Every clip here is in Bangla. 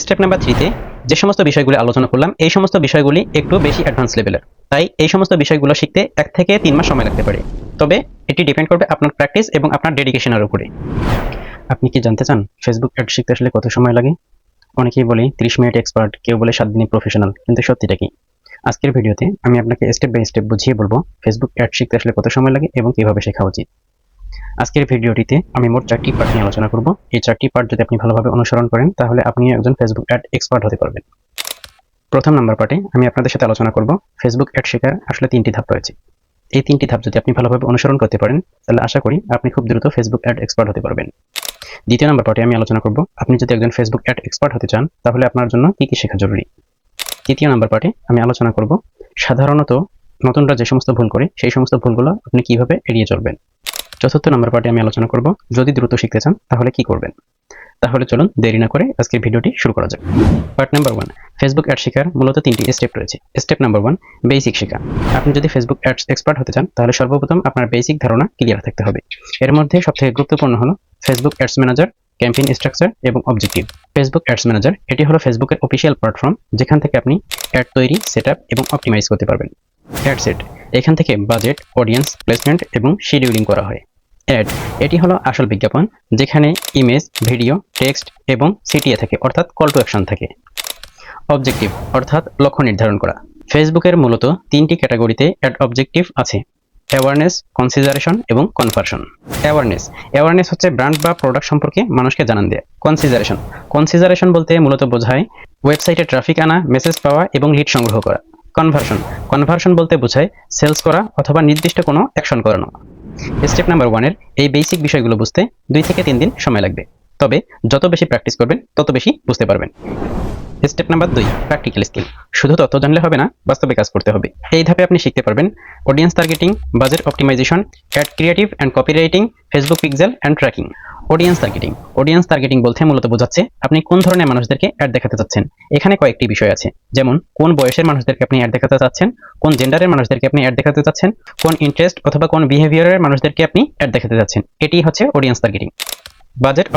স্টেপ নাম্বার 3 তে যে সমস্ত বিষয়গুলি আলোচনা করলাম এই সমস্ত বিষয়গুলি একটু বেশি অ্যাডভান্স লেভেলের। তাই এই সমস্ত বিষয়গুলো শিখতে 1 থেকে 3 মাস সময় লাগতে পারে। তবে এটি ডিপেন্ড করবে আপনার প্র্যাকটিস এবং আপনার ডেডিকেশনের উপরে। আপনি কি জানতে চান ফেসবুক অ্যাড শিখতে আসলে কত সময় লাগে? অনেকেই বলে 30 মিনিট এক্সপার্ট, কেউ বলে 7 দিনে প্রফেশনাল, কিন্তু সত্যিটা কি? আজকের ভিডিওতে আমি আপনাকে স্টেপ বাই স্টেপ বুঝিয়ে বলবো ফেসবুক অ্যাড শিখতে আসলে কত সময় লাগে এবং কিভাবে শেখা উচিত। আজকের ভিডিওটিতে আমি মোট 4টি পার্ট নিয়ে আলোচনা করব। এই 4টি পার্ট যদি আপনি ভালোভাবে অনুসরণ করেন তাহলে আপনি একজন ফেসবুক অ্যাড এক্সপার্ট হতে পারবেন। প্রথম নাম্বার পার্টে আমি আপনাদের সাথে আলোচনা করব ফেসবুক অ্যাড শেখার আসলে 3টি ধাপ রয়েছে। এই 3টি ধাপ যদি আপনি ভালোভাবে অনুসরণ করতে পারেন তাহলে আশা করি আপনি খুব দ্রুত ফেসবুক অ্যাড এক্সপার্ট হতে পারবেন। দ্বিতীয় নাম্বার পার্টে আমি আলোচনা করব আপনি যদি একজন ফেসবুক অ্যাড এক্সপার্ট হতে চান তাহলে আপনার জন্য কি কি শেখা জরুরি। তৃতীয় নাম্বার পার্টে আমি আলোচনা করব সাধারণত নতুনরা যে সমস্ত ভুল করে সেই সমস্ত ভুলগুলো আপনি কিভাবে এড়িয়ে চলবেন। চতুর্থ নাম্বার পার্টে আমি আলোচনা করব যদি দ্রুত শিখতে চান তাহলে কি করবেন। তাহলে চলুন দেরি না করে আজকের ভিডিওটি শুরু করা যাক। পার্ট নাম্বার 1, ফেসবুক অ্যাড শেখার মূলত 3টি স্টেপ রয়েছে। স্টেপ নাম্বার 1, বেসিক শেখা। আপনি যদি ফেসবুক অ্যাডস এক্সপার্ট হতে চান তাহলে সর্বপ্রথম আপনার বেসিক ধারণা ক্লিয়ার থাকতে হবে। এর মধ্যে সবথেকে গুরুত্বপূর্ণ হলো Facebook ads manager, campaign structure এবং অবজেক্টিভ। ফেসবুক অ্যাডস ম্যানেজার এটি হলো ফেসবুকের অফিসিয়াল প্ল্যাটফর্ম যেখান থেকে আপনি অ্যাড তৈরি, সেটআপ এবং অপটিমাইজ করতে পারবেন। অ্যাড সেট, এখান থেকে বাজেট, অডিয়েন্স, প্লেসমেন্ট এবং শিডিউলিং করা হয়। অ্যাড, এটি হলো আসল বিজ্ঞাপন যেখানে ইমেজ, ভিডিও, টেক্সট এবং সিটিএ থাকে, অর্থাৎ কল টু অ্যাকশন থাকে। অবজেক্টিভ অর্থাৎ লক্ষ্য নির্ধারণ করা। ফেসবুকের মূলত 3টি ক্যাটাগরিতে অ্যাড অবজেক্টিভ আছে: অ্যাওয়ারনেস, কনসিডারেশন এবং কনভার্সন। অ্যাওয়ারনেস হচ্ছে ব্র্যান্ড বা প্রোডাক্ট সম্পর্কে মানুষকে জানান দেয়। কনসিডারেশন বলতে মূলত বোঝায় ওয়েবসাইটে ট্রাফিক আনা, মেসেজ পাওয়া এবং লিড সংগ্রহ করা। কনভার্সন বলতে বোঝায় সেলস করা অথবা নির্দিষ্ট কোনো অ্যাকশন করানো। স্টেপ নাম্বার 1 এর এই বেসিক বিষয়গুলো বুঝতে 2 থেকে 3 দিন সময় লাগবে, তবে যত বেশি প্র্যাকটিস করবেন তত বেশি বুঝতে পারবেন। Step number 2, practical skill. শুধু তথ্য জানলে হবে না, বাস্তবে কাজ করতে হবে। এই ধাপে আপনি শিখতে পারবেন audience targeting, budget optimization, ad creative and copywriting, Facebook pixel and tracking. Audience targeting বলতে মূলত বোঝাচ্ছে আপনি কোন ধরনের মানুষদেরকে অ্যাড দেখাতে চাচ্ছেন। এখানে কয়েকটি বিষয় আছে, যেমন কোন বয়সের মানুষদেরকে আপনি অ্যাড দেখাতে চাচ্ছেন, কোন জেন্ডারের মানুষদেরকে আপনি অ্যাড দেখাতে চাচ্ছেন, কোন ইন্টারেস্ট অথবা কোন বিহেভিয়ারের মানুষদেরকে আপনি অ্যাড দেখাতে চাচ্ছেন। এটি হচ্ছে অডিয়েন্স টার্গেটিং। বাজেট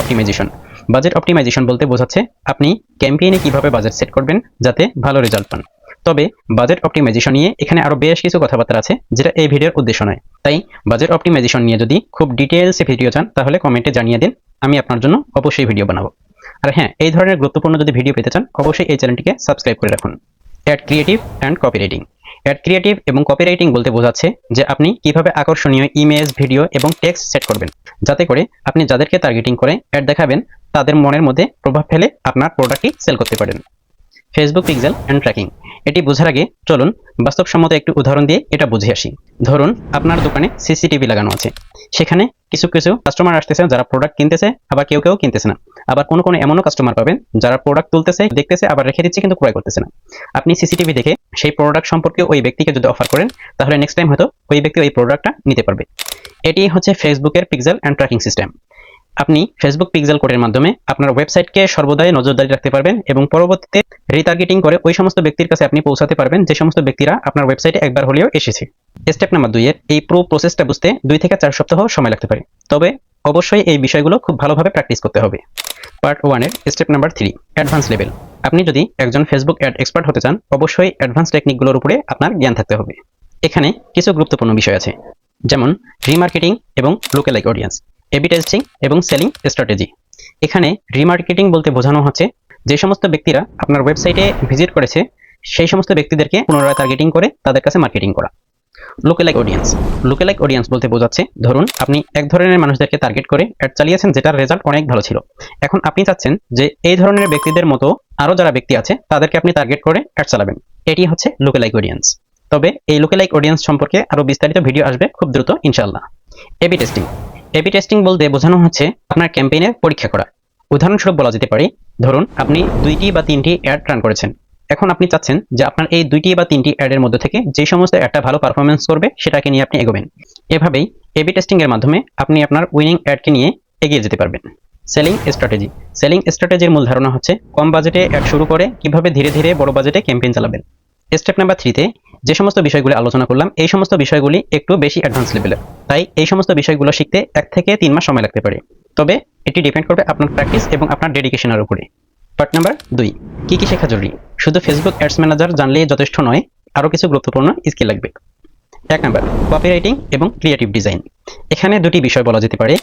অপটিমাইজেশন বলতে বোঝাচ্ছে আপনি ক্যাম্পেইনে কিভাবে বাজেট সেট করবেন যাতে ভালো রেজাল্ট পান। তবে বাজেট অপটিমাইজেশন নিয়ে এখানে আরো বেশ কিছু কথাবার্তা আছে যেটা এই ভিডিওর উদ্দেশ্য নয়। তাই বাজেট অপটিমাইজেশন নিয়ে যদি খুব ডিটেইলসে ভিডিও চান তাহলে কমেন্টে জানিয়ে দিন, আমি আপনার জন্য অবশ্যই ভিডিও বানাবো। আর হ্যাঁ, এই ধরনের গুরুত্বপূর্ণ যদি ভিডিও পেতে চান অবশ্যই এই চ্যানেলটিকে সাবস্ক্রাইব করে রাখুন। অ্যাড ক্রিয়েটিভ এবং কপিরাইটিং বলতে বোঝাচ্ছে যে আপনি কিভাবে আকর্ষণীয় ইমেজ, ভিডিও এবং টেক্সট সেট করবেন যাতে করে আপনি যাদেরকে টার্গেটিং করে অ্যাড দেখাবেন তাদের মনের মধ্যে প্রভাব ফেলে আপনার প্রোডাক্টটি সেল করতে পারেন। ফেসবুক পিক্সেল অ্যান্ড ট্র্যাকিং, এটি বোঝার আগে চলুন বাস্তবসম্মত একটু উদাহরণ দিয়ে এটা বুঝে আসি। ধরুন আপনার দোকানে সিসিটিভি লাগানো আছে, সেখানে কিছু কাস্টমার আসতেছে যারা প্রোডাক্ট কিনতেছে, আবার কেউ কিনতেছে না। আবার কোনো এমনও কাস্টমার পাবেন যারা প্রোডাক্ট তুলতেছে, দেখতেছে, আবার রেখে দিচ্ছে কিন্তু ক্রয় করতেছে না। আপনি সিসিটিভি দেখে সেই প্রোডাক্ট সম্পর্কে ওই ব্যক্তিকে যদি অফার করেন তাহলে নেক্সট টাইম হয়তো ওই ব্যক্তি ওই প্রোডাক্টটা নিতে পারবে। এটি হচ্ছে ফেসবুকের পিক্সেল অ্যান্ড ট্র্যাকিং সিস্টেম। আপনি ফেসবুক পিক্সেল কোডের মাধ্যমে আপনার ওয়েবসাইটকে সর্বদাই নজরদারি রাখতে পারবেন এবং পরবর্তীতে রিটার্গেটিং করে ওই সমস্ত ব্যক্তির কাছে আপনি পৌঁছাতে পারবেন যে সমস্ত ব্যক্তিরা আপনার ওয়েবসাইটে একবার হলেও এসেছে। স্টেপ নাম্বার 2 এর এই পুরো প্রসেসটা বুঝতে 2 থেকে 4 সপ্তাহ সময় লাগতে পারে, তবে অবশ্যই এই বিষয়গুলো খুব ভালোভাবে প্র্যাকটিস করতে হবে। পার্ট 1 এর স্টেপ নাম্বার 3, অ্যাডভান্স লেভেল। আপনি যদি একজন ফেসবুক অ্যাড এক্সপার্ট হতে চান অবশ্যই অ্যাডভান্স টেকনিকগুলোর উপরে আপনার জ্ঞান থাকতে হবে। এখানে কিছু গুরুত্বপূর্ণ বিষয় আছে, যেমন রিমার্কেটিং এবং লুকঅ্যালাইক অডিয়েন্স, এবি টেস্টিং এবং সেলিং স্ট্র্যাটেজি। এখানে রিমার্কেটিং বলতে বোঝানো হচ্ছে যে সমস্ত ব্যক্তিরা আপনার ওয়েবসাইটে ভিজিট করেছে সেই সমস্ত ব্যক্তিদেরকে পুনরায় টার্গেটিং করে তাদের কাছে মার্কেটিং করা। লুকঅ্যালাইক অডিয়েন্স বলতে বোঝাচ্ছে ধরুন আপনি এক ধরনের মানুষদেরকে টার্গেট করে অ্যাড চালিয়েছেন যেটার রেজাল্ট অনেক ভালো ছিল। এখন আপনি চাচ্ছেন যে এই ধরনের ব্যক্তিদের মতো আরো যারা ব্যক্তি আছে তাদেরকে আপনি টার্গেট করে অ্যাড চালাবেন। এটি হচ্ছে লুকঅ্যালাইক অডিয়েন্স। তবে এই লুকঅ্যালাইক অডিয়েন্স সম্পর্কে আরো বিস্তারিত ভিডিও আসবে খুব দ্রুত ইনশাআল্লাহ। এবি টেস্টিং বলতে বোঝানো হচ্ছে আপনার ক্যাম্পেইনের পরীক্ষা করা। উদাহরণস্বরূপ বলা যেতে পারে ধরুন আপনি 2টি বা 3টি অ্যাড রান করেছেন। এখন আপনি চাচ্ছেন যে আপনার এই 2টি বা 3টি অ্যাডের মধ্যে থেকে যে সমস্ত একটা ভালো পারফরমেন্স করবে সেটাকে নিয়ে আপনি এগোবেন। এভাবেই এবি টেস্টিং এর মাধ্যমে আপনি আপনার উইনিং অ্যাডকে নিয়ে এগিয়ে যেতে পারবেন। সেলিং স্ট্র্যাটেজির মূল ধারণা হচ্ছে কম বাজেটে অ্যাড শুরু করে কিভাবে ধীরে ধীরে বড় বাজেটে ক্যাম্পেইন চালাবেন। স্টেপ নাম্বার 3 তে যে সমস্ত বিষয়গুলি আলোচনা করলাম এই সমস্ত বিষয়গুলি একটু বেশি অ্যাডভান্স লেভেলের, তাই এই সমস্ত বিষয়গুলো শিখতে 1 থেকে 3 মাস সময় লাগতে পারে, তবে এটি ডিপেন্ড করবে আপনার প্র্যাকটিস এবং আপনার ডেডিকেশনের উপরে। পার্ট নাম্বার 2, কি কি শেখা জরুরি। শুধু ফেসবুক অ্যাডস ম্যানেজার জানলেই যথেষ্ট নয়, আরও কিছু গুরুত্বপূর্ণ স্কিল লাগবে। 1 নাম্বার, কপিরাইটিং এবং ক্রিয়েটিভ ডিজাইন। এখানে দুটি বিষয় বলা যেতে পারে: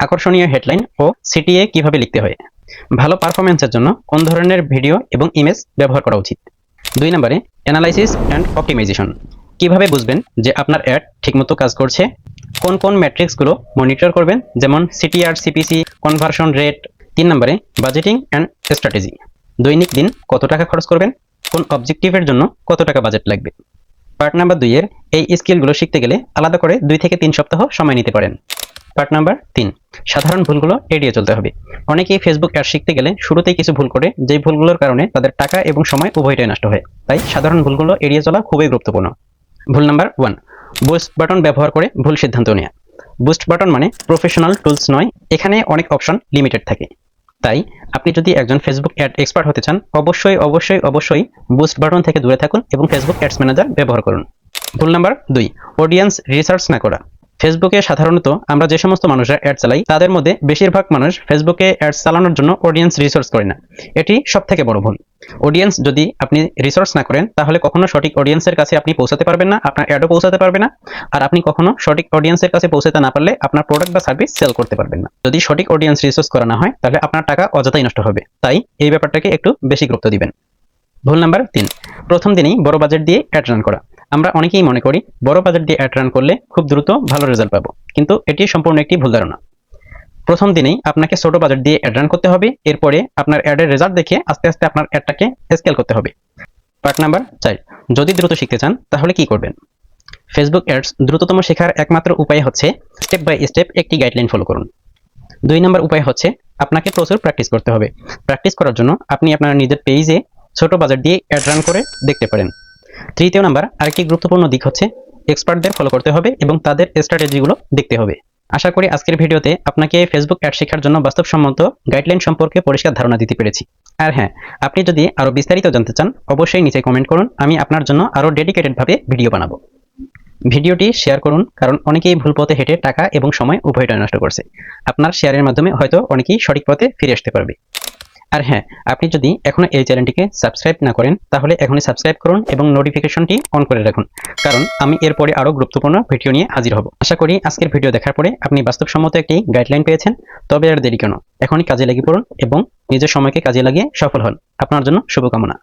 আকর্ষণীয় হেডলাইন ও সিটিএ কিভাবে লিখতে হয়, ভালো পারফরম্যান্সের জন্য কোন ধরনের ভিডিও এবং ইমেজ ব্যবহার করা উচিত। 2 নম্বরে, অ্যানালাইসিস অ্যান্ড অপটিমাইজেশন। কিভাবে বুঝবেন যে আপনার অ্যাড ঠিকমতো কাজ করছে, কোন কোন ম্যাট্রিক্সগুলো মনিটর করবেন, যেমন সিটিআর, সিপিসি, কনভার্সন রেট। 3 নম্বরে, বাজেটিং অ্যান্ড স্ট্র্যাটেজি। দৈনিক দিন কত টাকা খরচ করবেন, কোন অবজেক্টিভের জন্য কত টাকা বাজেট লাগবে। পার্ট নাম্বার 2 এর এই স্কিলগুলো শিখতে গেলে আলাদা করে 2 থেকে 3 সপ্তাহ সময় নিতে পারেন। পার্ট নাম্বার 3, সাধারণ ভুলগুলো এড়িয়ে চলতে হবে। অনেকেই ফেসবুক অ্যাড শিখতে গেলে শুরুতেই কিছু ভুল করে, যেই ভুলগুলোর কারণে তাদের টাকা এবং সময় উভয়টাই নষ্ট হয়। তাই সাধারণ ভুলগুলো এড়িয়ে চলা খুবই গুরুত্বপূর্ণ। ভুল নাম্বার 1, বুস্ট বাটন ব্যবহার করে ভুল সিদ্ধান্ত নেওয়া। বুস্ট বাটন মানে প্রফেশনাল টুলস নয়, এখানে অনেক অপশন লিমিটেড থাকে। তাই আপনি যদি একজন ফেসবুক অ্যাড এক্সপার্ট হতে চান, অবশ্যই অবশ্যই অবশ্যই বুস্ট বাটন থেকে দূরে থাকুন এবং ফেসবুক অ্যাডস ম্যানেজার ব্যবহার করুন। ভুল নাম্বার 2, অডিয়েন্স রিসার্চ না করা। ফেসবুকে সাধারণত আমরা যে সমস্ত মানুষরা অ্যাড চালাই, তাদের মধ্যে বেশিরভাগ মানুষ ফেসবুকে অ্যাডস চালানোর জন্য অডিয়েন্স রিসার্চ করে না। এটি সবথেকে বড় ভুল। অডিয়েন্স যদি আপনি রিসার্চ না করেন, তাহলে কখনো সঠিক অডিয়েন্সের কাছে আপনি পৌঁছাতে পারবেন না, আপনার অ্যাডও পৌঁছাতে পারবে না। আর আপনি কখনো সঠিক অডিয়েন্সের কাছে পৌঁছাতে না পারলে আপনার প্রোডাক্ট বা সার্ভিস সেল করতে পারবেন না। যদি সঠিক অডিয়েন্স রিসার্চ করা না হয়, তাহলে আপনার টাকা অযথাই নষ্ট হবে। তাই এই ব্যাপারটাকে একটু বেশি গুরুত্ব দিবেন। ভুল নাম্বার 3, প্রথম দিনেই বড় বাজেট দিয়ে অ্যাড রান করা। আমরা অনেকেই মনে করি বড় বাজেট দিয়ে অ্যাড রান করলে খুব দ্রুত ভালো রেজাল্ট পাবো, কিন্তু এটি সম্পূর্ণ একটি ভুল ধারণা। প্রথম দিনেই আপনাকে ছোট বাজেট দিয়ে অ্যাড রান করতে হবে, এরপরে আপনার অ্যাডের রেজাল্ট দেখে আস্তে আস্তে আপনার অ্যাডটাকে স্কেল করতে হবে। পার্ট নাম্বার 4, যদি দ্রুত শিখতে চান তাহলে কি করবেন। ফেসবুক অ্যাডস দ্রুততম শেখার একমাত্র উপায় হচ্ছে স্টেপ বাই স্টেপ একটি গাইডলাইন ফলো করুন। 2 নম্বর উপায় হচ্ছে আপনাকে প্রচুর প্র্যাকটিস করতে হবে। প্র্যাকটিস করার জন্য আপনি আপনার নিজের পেজে ছোট বাজেট দিয়ে অ্যাড রান করে দেখতে পারেন। 3 নাম্বার, আরেকটি গুরুত্বপূর্ণ দিক হচ্ছে এক্সপার্টদের ফলো করতে হবে এবং তাদের স্ট্র্যাটেজিগুলো দেখতে হবে। আশা করি আজকের ভিডিওতে আপনাকে ফেসবুক অ্যাড শেখার জন্য বাস্তবসম্মত গাইডলাইন সম্পর্কে পরিষ্কার ধারণা দিতে পেরেছি। আর হ্যাঁ, আপনি যদি আরও বিস্তারিত জানতে চান, অবশ্যই নিচে কমেন্ট করুন, আমি আপনার জন্য আরও ডেডিকেটেডভাবে ভিডিও বানাবো। ভিডিওটি শেয়ার করুন, কারণ অনেকেই ভুল পথে হেঁটে টাকা এবং সময় উভয়টাই নষ্ট করছে। আপনার শেয়ারের মাধ্যমে হয়তো অনেকেই সঠিক পথে ফিরে আসতে পারবে। আর হ্যাঁ, আপনি যদি এখনো এই চ্যানেলটিকে সাবস্ক্রাইব না করেন, তাহলে এখনই সাবস্ক্রাইব করুন এবং নোটিফিকেশনটি অন করে রাখুন, কারণ আমি এরপরে আরও গুরুত্বপূর্ণ ভিডিও নিয়ে হাজির হব। আশা করি আজকের ভিডিও দেখার পরে আপনি বাস্তবসম্মত একটি গাইডলাইন পেয়েছেন। তবে আর দেরি কেন, এখনই কাজে লেগে পড়ুন এবং নিজের সময়কে কাজে লাগিয়ে সফল হন। আপনার জন্য শুভকামনা।